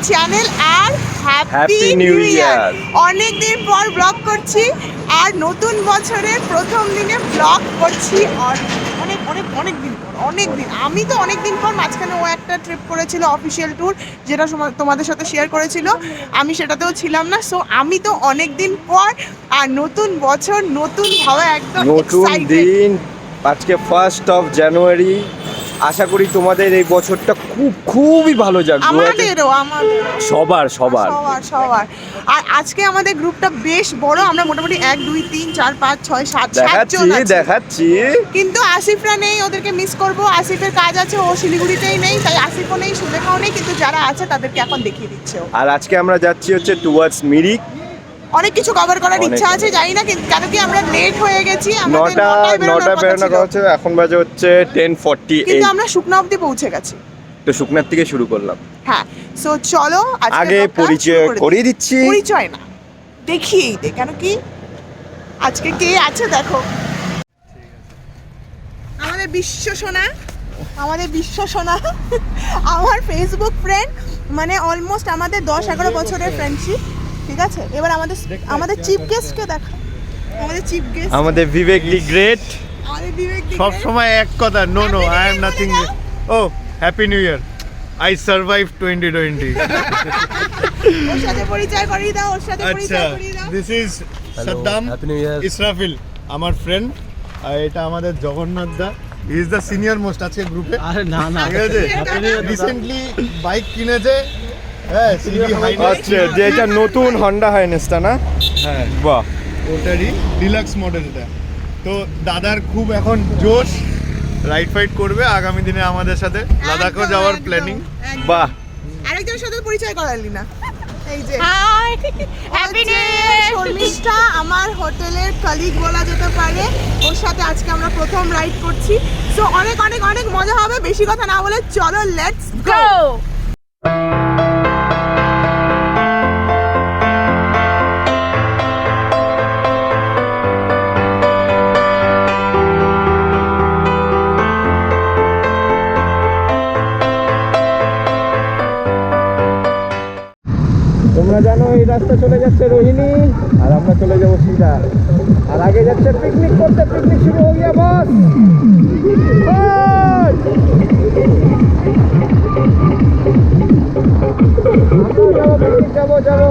Channel আর happy Happy new New ইয়ার। Year! অনেক দিন পর ব্লগ করছি আর নতুন বছরের প্রথম দিনে ব্লগ করছি। আর অনেক অনেক অনেক দিন আমি তো অনেক দিন পর, মাঝখানে ও একটা ট্রিপ করেছিল অফিসিয়াল ট্যুর, যেটা তোমাদের সাথে শেয়ার করেছিল, আমি সেটাতেও ছিলাম না। সো আমি তো অনেক দিন পর, আর নতুন বছর নতুন ভাবে একদম নতুন এক্সাইটেড। দিন, আজকে 1st of জানুয়ারি। আশা করি তোমাদের এই বছরটা খুবই ভালো যাক। আমাদেরও সবার সবার। আর আজকে আমাদের গ্রুপটা বেশ বড়, আমরা মোটামুটি 1 2 3 4 5 6 7 জন আছি। দেখাচ্ছি। কিন্তু আসিফরা নেই, ওদেরকে মিস করব। আসিফের কাজ আছে, ও শিলিগুড়িতেই নেই, তাই আসিফও নেই, সুলেখাও নেই, কিন্তু যারা আছে তাদেরকে এখন দেখিয়ে দিচ্ছে ও। আর আজকে আমরা যাচ্ছি হচ্ছে টুয়ার্ডস মিরিক। অনেক কিছু কভার করার অনেক ইচ্ছা আছে, জানি না কেন কি আমরা লেট হয়ে গেছি। আমাদের নটা বেরোনো ছিল। হচ্ছে, এখন বাজে হচ্ছে 10:48। কিন্তু আমরা শুকনা অবধি পৌঁছে গেছি। তো শুকনার থেকে শুরু করলাম। হ্যাঁ, সো চলো আগে পরিচয় করিয়ে দিচ্ছি। পরিচয় না, দেখিয়েই দে, কেন কি আজকে কে আছে দেখো। আমাদের বিশ্ব সোনা, আমার ফেসবুক ফ্রেন্ড, মানে অলমোস্ট আমাদের 10-11 বছরের ফ্রেন্ডশিপ। ঠিক আছে, এবার আমাদের চিফ গেস্টকে দেখা। আমাদের বিবেক দি গ্রেট। সব সময় এক কথা, no I am nothing. Oh happy new year, I survive 2020। ওর সাথে পরিচয় করিয়ে দাও। আচ্ছা, দিস ইজ সাদ্দাম ইসরাফিল, আমার ফ্রেন্ড। আর এটা আমাদের Jagannath da, he is the senior most আজকে গ্রুপে। আরে না ঠিক আছে, রিসেন্টলি বাইক কিনেছে। হ্যাঁ, সিবি হাইনেস। আচ্ছা, যেটা নতুন হন্ডা হাইনেসটা না? হ্যাঁ, বাহ, ওটারই ডিলাক্স মডেল এটা। তো দাদার খুব এখন জোশ, রাইড ফাইট করবে আগামী দিনে আমাদের সাথে। লাদাখও যাওয়ার প্ল্যানিং। বাহ। আরেকজনের সাথে পরিচয় করালি না। এই যে hi happy new year. Sharmistha, আমার হোটেলের কলিগ বলা যেতে পারে। ওর সাথে আজকে আমরা প্রথম রাইড করছি। সো অনেক অনেক অনেক মজা হবে। বেশি কথা না বলে চলো, লেটস গো। গো তোমরা জানো এই রাস্তা চলে যাচ্ছে রোহিণী, আর আমরা চলে যাবো সিধা। আর আগে যাচ্ছে পিকনিক করতে। পিকনিক শুরু হয়ে গিয়া বস। যাবো।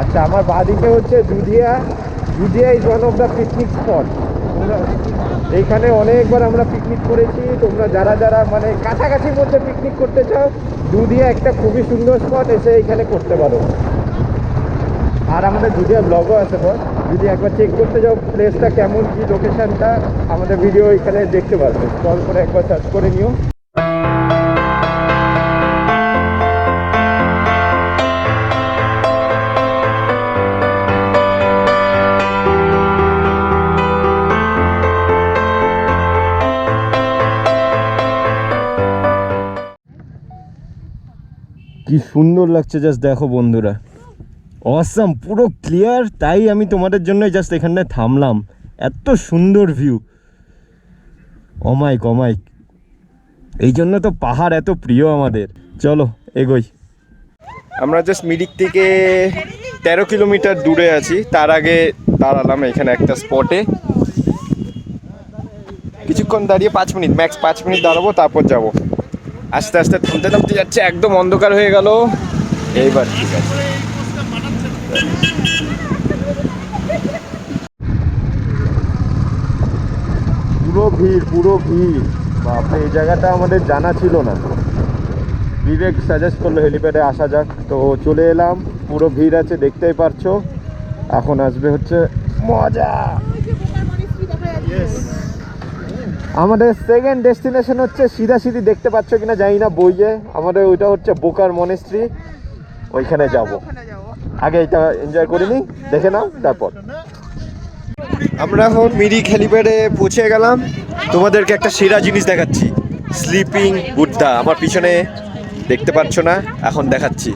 আচ্ছা, আমার বাদিকে হচ্ছে Judia is one of the picnic spot. এইখানে অনেকবার আমরা পিকনিক করেছি। তোমরা যারা মানে কাছাকাছির মধ্যে পিকনিক করতে চাও, দুধিয়া একটা খুবই সুন্দর স্পট, এসে এইখানে করতে পারো। আর আমাদের দুধিয়া ব্লগও আছে, বল যদি একবার চেক করতে যাও প্লেসটা কেমন, কি লোকেশনটা, আমাদের ভিডিও এখানে দেখতে পারবে। কল করে একবার সার্চ করে নিও। কি সুন্দর লাগছে, জাস্ট দেখো বন্ধুরা, অসাম, পুরো ক্লিয়ার। তাই আমি তোমাদের জন্য জাস্ট এখানটায় থামলাম, এত সুন্দর ভিউ। অমাইক এই জন্য তো পাহাড় এত প্রিয় আমাদের। চলো এগোই। আমরা জাস্ট মিরিক থেকে 13 কিলোমিটার দূরে আছি। তার আগে দাঁড়ালাম এখানে একটা স্পটে, কিছুক্ষণ দাঁড়িয়ে 5 মিনিট, ম্যাক্স 5 মিনিট দাঁড়াবো, তারপর যাবো। আস্তে আস্তে থামতে যাচ্ছে, একদম অন্ধকার হয়ে গেল। এইবার ঠিক আছে। পুরো ভিড়। বাপরে, এই জায়গাটা আমাদের জানা ছিল না। বিবেক সাজেস্ট করলো হেলিপ্যাডে আসা যাক, তো চলে এলাম। পুরো ভিড় আছে, দেখতেই পারছো। এখন আসবে হচ্ছে মজা। আমাদের সেকেন্ড ডেস্টিনেশন হচ্ছে সিধাসিধি, দেখতে পাচ্ছ কিনা জানি না বইয়ে, আমাদের ওইটা হচ্ছে বোকার মনেস্ট্রি। ওইখানে যাব। আগে এটা এনজয় করে নিই, দেখে নাও, তারপর। আমরা এখন মিরিক হেলিপ্যাডে পৌঁছে গেলাম। তোমাদেরকে একটা সেরা জিনিস দেখাচ্ছি, স্লিপিং বুদ্ধা। আমার পিছনে দেখতে পাচ্ছ না, এখন দেখাচ্ছি।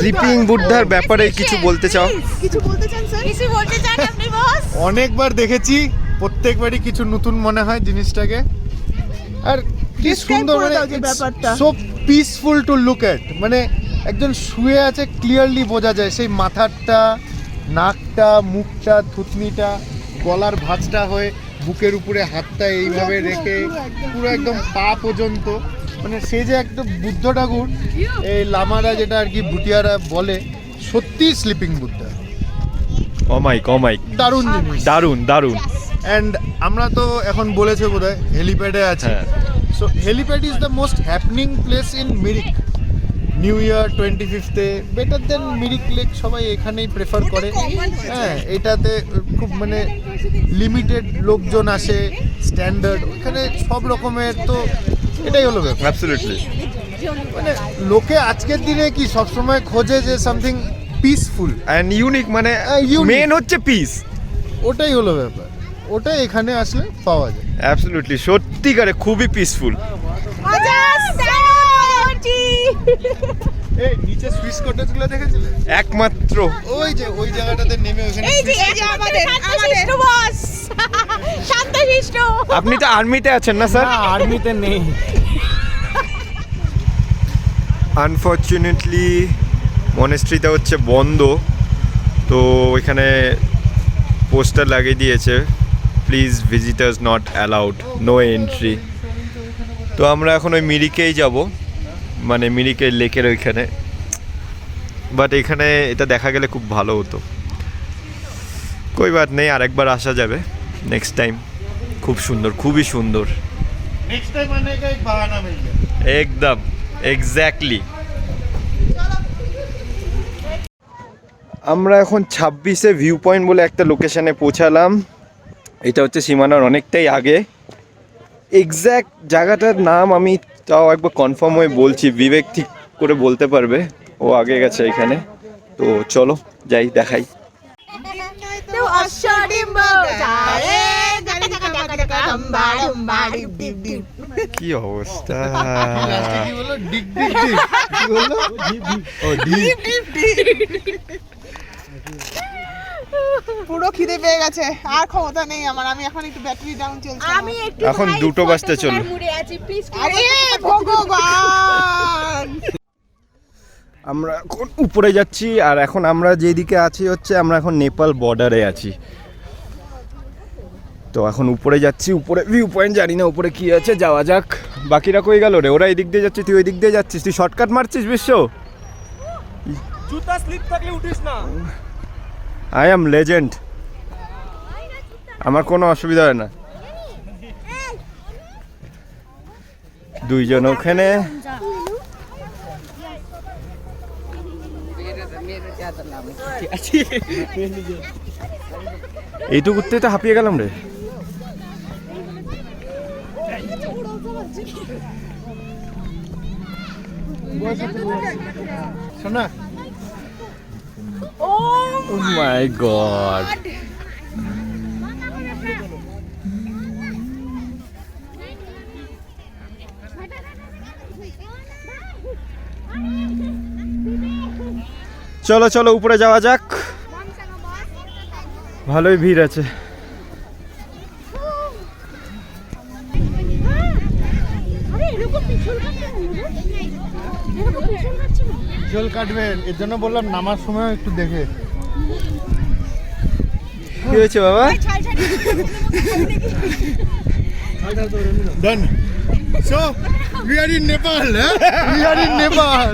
স্লিপিং বুদ্ধার ব্যাপারে কিছু বলতে চাও? কিছু বলতে চান স্যার? কিছু বলতে চান আপনি বস? অনেকবার দেখেছি, প্রত্যেকবারই কিছু নতুন মনে হয় জিনিসটাকে। আর কি Describe সুন্দর, করে মানে দাও যে ব্যাপারটা। So peaceful to look at. মানে একজন শুয়ে আছে, ক্লিয়ারলি বোঝা যায় সেই মাথাটা, নাকটা, মুখটা, থুতনিটা, গলার ভাঁজটা হয়ে বুকের উপরে হাতটা এইভাবে রেখে পুরো একদম পা পর্যন্ত। মানে সে যে একদম বুদ্ধ ঠাকুর, এই লামারা যেটা আর কি ভুটিয়ারা বলে, সত্যি স্লিপিং বুদ্ধা। অমাইক দারুণ জিনিস, দারুণ দারুণ। অ্যান্ড আমরা তো এখন বলেছে বোধহয় হেলিপ্যাডে আছি। হ্যাঁ। So helipad is the most happening place in Mirik. New year 25th better then Mirik lake সবাই এখানেই প্রেফার করে। হ্যাঁ, এটাতে খুব মানে লিমিটেড লোকজন আসে, স্ট্যান্ডার্ড, ওখানে সব রকমের। তো এটাই হলো ব্যাপার। অ্যাবসলিউটলি। মানে লোকে আজকের দিনে কি সবসময় খোঁজে যে সামথিং পিসফুল, অ্যান্ড ইউনিক, মানে unique। মেন হচ্ছে পিস। ওটাই হলো ব্যাপার, ওটাই এখানে আসলে পাওয়া যায়। অ্যাবসলিউটলি, সত্যিকারে খুবই পিসফুল। এই নিচে সুইস কটেজগুলো দেখেছিলে? একমাত্র ওই যে ওই জায়গাটাতে নেমে ওখানে এই যে আমাদের বস শান্তশিষ্ট। আপনি তো আর্মিতে আছেন না স্যার? আর্মিতে নেই। আনফর্চুনেটলি মনেস্ট্রিটা হচ্ছে বন্ধ, তো এখানে পোস্টার লাগিয়ে দিয়েছে, please visitors not allowed, no entry. তো আমরা এখন ওই মিরিকেই যাব, মানে মিরিকের লেকের ওইখানে। বাট এখানে এটা দেখা গেলে খুব ভালো হতো। কই বাত নেই, আরেকবার আসা যাবে নেক্সট টাইম। খুব সুন্দর, খুবই সুন্দর। নেক্সট টাইম आने का एक बहाना मिल गया। একদম এক্স্যাক্টলি। আমরা এখন 26-এ ভিউ পয়েন্ট বলে একটা লোকেশনে পৌঁছালাম। এটা হচ্ছে সীমানার অনেকটাই আগে। এক্স্যাক্ট জায়গাটার নাম আমি তাও একবার কনফার্ম হয়ে বলছি, বিবেক ঠিক করে বলতে পারবে, ও আগে গেছে এখানে। তো চলো যাই, দেখাই। তো অশ্বডিম্ব জারে জারে জাগা জাগা জাগা ডম্বা ডম্বা ডিপ ডিপ ডিপ। কি অবস্থা! লাস্টে কি বললো? ডিগ ডিগ ডিগ কি বললো? ও ডিগ। পুরো খিদে পেয়ে গেছে, আর ক্ষমতা নেই আমার। আমি এখন একটু ব্যাটারি ডাউন চলছে আমি আমার। একটু এখন ভাই 2টো বাজতে photo চললো। তোলার মুডে আছি, প্লিজ। আরে ভগবান! আমরা এখন উপরে যাচ্ছি, আর এখন আমরা যেদিকে আছি হচ্ছে আমরা এখন নেপাল বর্ডারে আছি। তো এখন উপরে যাচ্ছি, উপরে ভিউ পয়েন্ট জানি না উপরে কি আছে, যাওয়া যাক। বাকিরা কই গেল রে? ওরা এই দিক দিয়ে যাচ্ছে, তুই ওই দিক দিয়ে যাচ্ছিস। তুই শর্টকাট মারছিস বিশ্ব? জুতা স্লিপ থাকলে উঠিস না। আই অ্যাম লেজেন্ড, আমার কোনো অসুবিধা হয় না। দুইজন ওখানে। এইটুকুতে তো হাঁপিয়ে গেলাম রে। শোনা, Oh my god. চলো চলো উপরে যাওয়া যাক, ভালোই ভিড় আছে। আরে এরকম পিছল কাটছে না রে? এরকম পিছল কাটছে না? জল কাটবে, এর জন্য বললাম নামার সময় একটু দেখে। কি হয়েছে বাবা? ছাই ছাই। Done. So we are in Nepal, huh? We are in Nepal.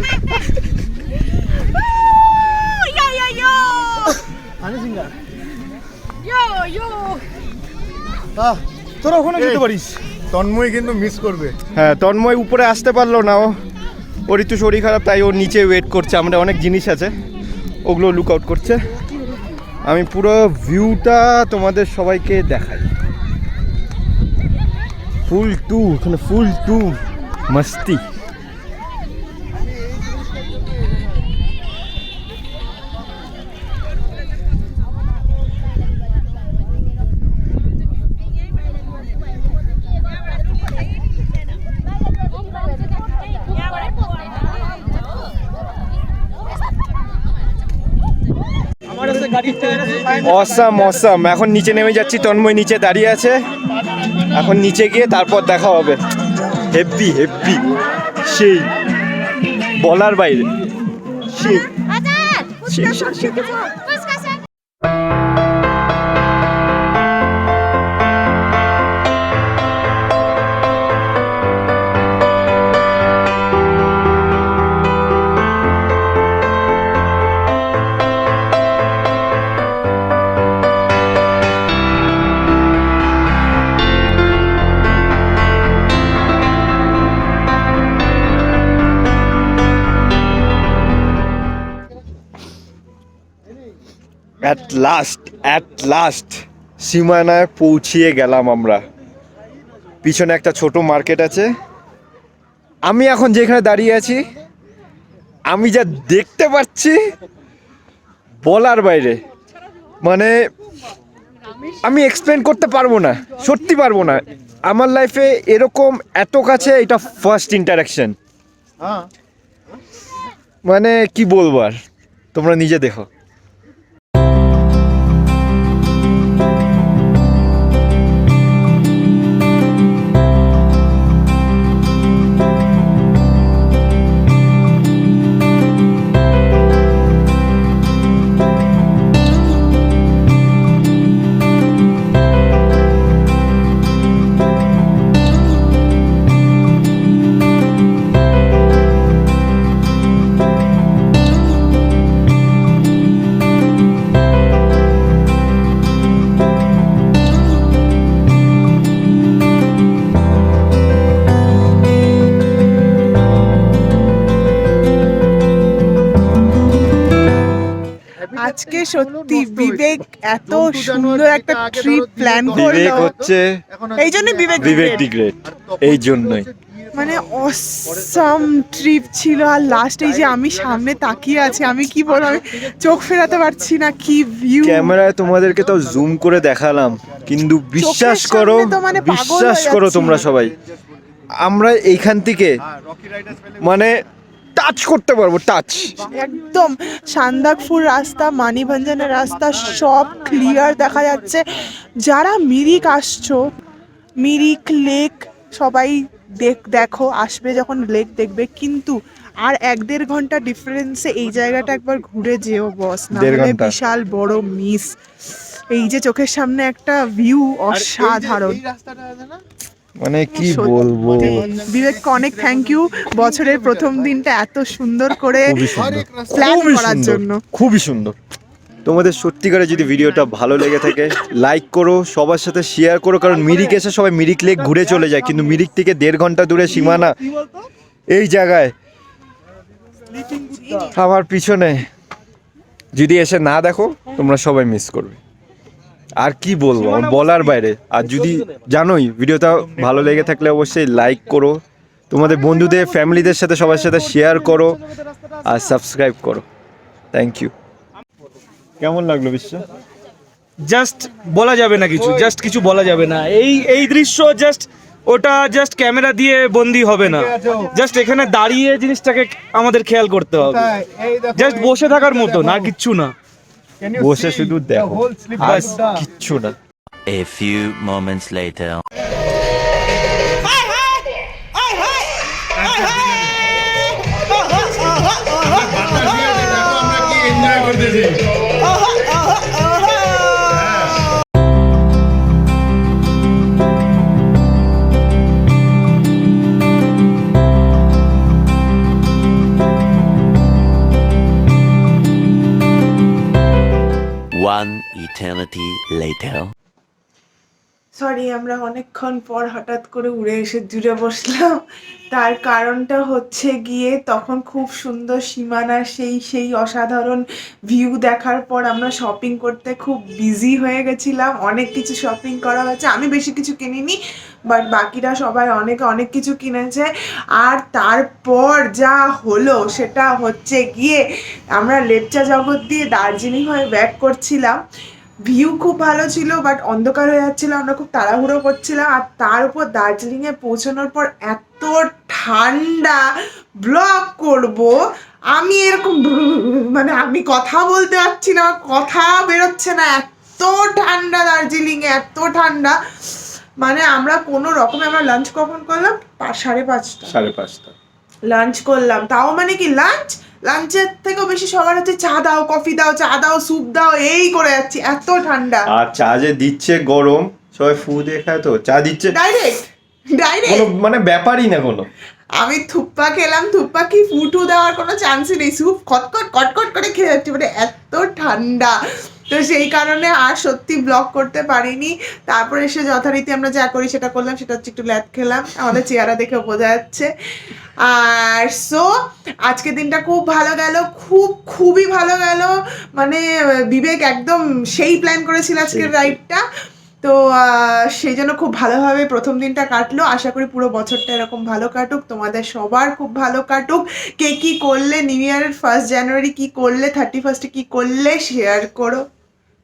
Yo yo yo. আনে সিঙ্গা। Yo yo. তোরা ওখানে যেতে পারিস। তন্ময় কিন্তু মিস করবে। হ্যাঁ, তন্ময় উপরে আসতে পারলো না, ওর একটু শরীর খারাপ, তাই ও নিচে ওয়েট করছে। আমরা অনেক জিনিস আছে, ওগুলো লুক আউট করছে। আমি পুরো ভিউটা তোমাদের সবাইকে দেখাই। ফুল টু, এখানে ফুল টু মস্তি। Awesome awesome. এখন নিচে নেমে যাচ্ছি, তন্ময় নিচে দাঁড়িয়ে আছে, এখন নিচে গিয়ে তারপর দেখা হবে। হেভি হেভি, সেই বলার বাইরে, সেই সেই সেই সেই। অ্যাট লাস্ট সীমানায় পৌঁছিয়ে গেলাম আমরা। পিছনে একটা ছোট মার্কেট আছে। আমি এখন যেখানে দাঁড়িয়ে আছি, আমি যা দেখতে পাচ্ছি বলার বাইরে, মানে আমি এক্সপ্লেন করতে পারবো না, সত্যি পারবো না। আমার লাইফে এরকম এত কাছে এটা ফার্স্ট ইন্টারাকশন, মানে কি বলবো আর, তোমরা নিজে দেখো। আজকে সত্যি বিবেক এত সুন্দর একটা ট্রিপ প্ল্যান বিবেক করলো, হচ্ছে এই জন্য বিবেক বিবেক great। দি গ্রেট, এই জন্যই। মানে অসাম ট্রিপ ছিল। আর লাস্টে যে আমি সামনে তাকিয়ে আছি, আমি কি বলবো, আমি চোখ ফেরাতে পারছি না, কি ভিউ। ক্যামেরায় তোমাদেরকে তো জুম করে দেখালাম, কিন্তু বিশ্বাস চোখের করো, সামনে তো মানে পাগল বিশ্বাস হয়ে করো যাচ্ছি। তোমরা সবাই, আমরা এইখান থেকে মানে টাচ করতে পারবো, টাচ। একদম সান্দাকফুর রাস্তা, মানিভঞ্জনের রাস্তা সব ক্লিয়ার দেখা যাচ্ছে। যারা মিরিক আসছো, মিরিক লেক সবাই দেখো, আসবে যখন লেক দেখবে, কিন্তু আর 1-1.5 ঘন্টা ডিফারেন্সে এই জায়গাটা একবার ঘুরে যেও বস, না 1.5 হলে ঘন্টা। বিশাল বড় মিস। এই যে চোখের সামনে একটা ভিউ অসাধারণ। মানে কি সত্যি। বলবো, বিবেককে অনেক থ্যাংক ইউ, বছরের প্রথম দিনটা এত সুন্দর করে খুবই সুন্দর, প্ল্যান খুবই করার সুন্দর, জন্য। খুবই সুন্দর। তোমাদের সত্যিকারে যদি ভিডিওটা ভালো লেগে থাকে, লাইক করো, সবার সাথে শেয়ার করো, কারণ মিরিক এসে সবাই মিরিক লেক ঘুরে চলে যায়, কিন্তু মিরিক থেকে 1.5 ঘন্টা দূরে সীমানা এই জায়গায় আমার পিছনে যদি এসে না দেখো, তোমরা সবাই মিস করবে। আর কি বলবো, আমার বলার বাইরে। আর যদি জানোই ভিডিওটা ভালো লেগে থাকলে অবশ্যই লাইক করো, তোমাদের বন্ধুদের ফ্যামিলিদের সাথে সবার সাথে শেয়ার করো, আর সাবস্ক্রাইব করো। Thank you. কেমন লাগলো বিশ্ব? জাস্ট বলা যাবে না কিছু, জাস্ট কিছু বলা যাবে না। এই দৃশ্য জাস্ট, ওটা জাস্ট ক্যামেরা দিয়ে বন্দি হবে না, জাস্ট এখানে দাঁড়িয়ে জিনিসটাকে আমাদের খেয়াল করতে হবে। জাস্ট বসে থাকার মতো না, কিচ্ছু না। বসে শুধু দেখো, আর কিচ্ছু না। A few moments later. One eternity later. Sorry, আমরা অনেকক্ষণ পর হঠাৎ করে উড়ে এসে জুড়ে বসলাম। তার কারণটা হচ্ছে গিয়ে তখন খুব সুন্দর সীমানার সেই অসাধারণ ভিউ দেখার পর আমরা শপিং করতে খুব বিজি হয়ে গেছিলাম। অনেক কিছু শপিং করা হয়েছে, আমি বেশি কিছু কিনিনি, বাট বাকিরা সবাই অনেক কিছু কিনেছে। আর তারপর যা হলো সেটা হচ্ছে গিয়ে আমরা লেপচা জগৎ দিয়ে দার্জিলিং হয়ে ব্যাক করছিলাম। ভিউ খুব ভালো ছিল, বাট অন্ধকার হয়ে যাচ্ছিল, আমরা খুব তাড়াহুড়ো করছিলাম। আর তার উপর দার্জিলিংয়ে পৌঁছানোর পর এত ঠান্ডা, ব্লগ করব আমি এরকম মানে আমি কথা বলতে পারছি না, আমার কথা বেরোচ্ছে না, এত ঠান্ডা দার্জিলিংয়ে, এত ঠান্ডা। মানে আমরা কোনো রকমে আমরা লাঞ্চ কখন করলাম? 5:30। 5:30 লাঞ্চ করলাম, তাও মানে কি লাঞ্চের থেকেও বেশি সবার হচ্ছে চা দাও, কফি দাও, চা দাও, স্যুপ দাও, এই করে যাচ্ছি, এত ঠান্ডা। আর চা যে দিচ্ছে গরম, সবাই ফু দিয়ে খায় তো, চা দিচ্ছে ডাইরেক্ট কোনো মানে ব্যাপারই না কোনো। আমি থুপ্পা খেলাম, থুপ্পা কি ফুটু দেওয়ার কোনো চান্সই নেই, স্যুপ কটকট কটকট করে খেয়ে যাচ্ছি, মানে এত ঠান্ডা। তো সেই কারণে আর সত্যি ব্লগ করতে পারিনি। তারপর এসে যথারীতি আমরা যা করি সেটা করলাম, সেটা হচ্ছে একটু ল্যাদ খেলাম, আমাদের চেহারা দেখে বোঝা যাচ্ছে। আর সো আজকে দিনটা খুব ভালো গেল, খুবই ভালো গেল। মানে বিবেক একদম সেই প্ল্যান করেছিল আজকের রাইডটা, তো সেই জন্য খুব ভালোভাবে প্রথম দিনটা কাটলো। আশা করি পুরো বছরটা এরকম ভালো কাটুক, তোমাদের সবার খুব ভালো কাটুক। কে কি করলে নিউ ইয়ারের 1 জানুয়ারি, কি করলে 31 কি করলে, শেয়ার করো,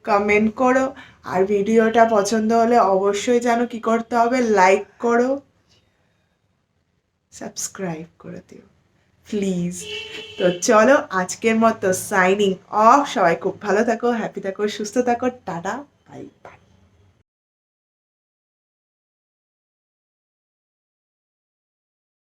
কমেন্ট করো। আর ভিডিওটা পছন্দ হলে অবশ্যই জানো কি করতে হবে, লাইক করো, সাবস্ক্রাইব করে দিও প্লিজ। তো চলো আজকের মতো সাইনিং অফ। সবাই খুব ভালো থাকো, হ্যাপি থাকো, সুস্থ থাকো, টাটা, বাই বাই।